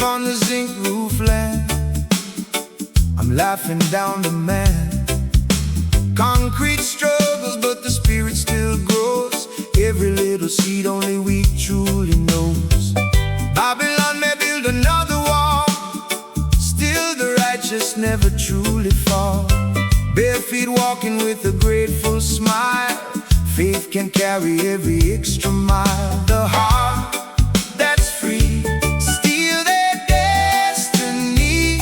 on the zinc roofland. I'm laughing down the man. Concrete struggles, but the spirit still grows. Every little seed only we truly knows. Babylon may build another wall, still the righteous never truly fall. Bare feet walking with a grateful smile. Faith can carry every extra mile. The heart that's free, steal their destiny.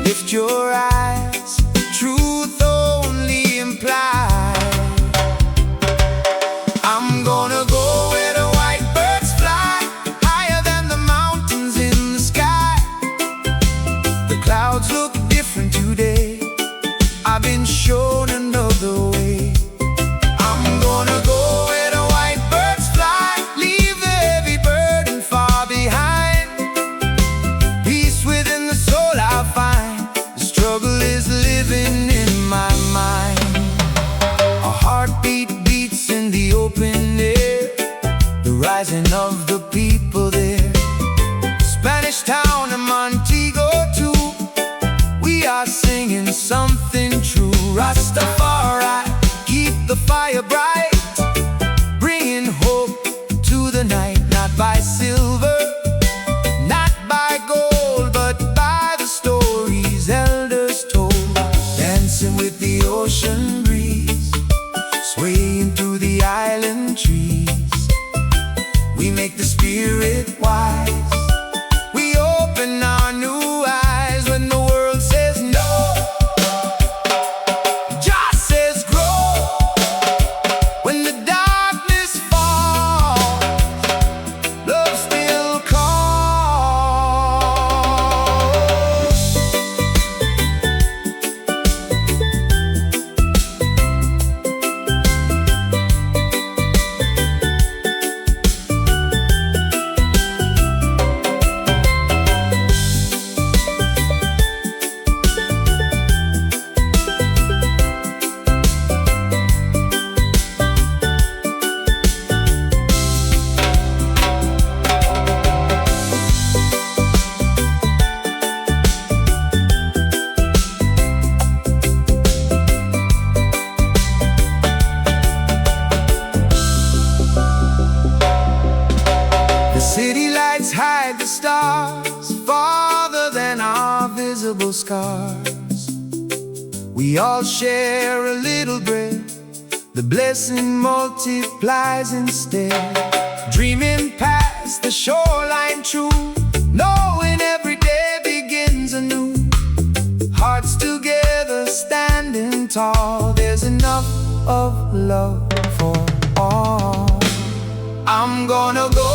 Lift your eyes, truth only implied. I'm gonna go where the white birds fly, higher than the mountains in the sky. The clouds look different today, I've been shown another way. I'm gonna go where the white birds fly, leave the heavy burden far behind. Peace within the soul I'll find. The struggle is living in my mind. A heartbeat beats in the open air, the rising of the people there. Spanish town and Montego too, we are singing something true. Rastafari, keep the fire bright, bringing hope to the night. Not by silver, not by gold, but by the stories elders told. Dancing with the ocean breeze, swaying through the island trees. We make the spirit wise, we open our new eyes. When the world says no, Jah says grow. When the darkness falls, love still calls. City lights hide the stars farther than our visible scars. We all share a little bread, the blessing multiplies instead. Dreaming past the shoreline true, knowing every day begins anew. Hearts together standing tall, there's enough of love for all. I'm gonna go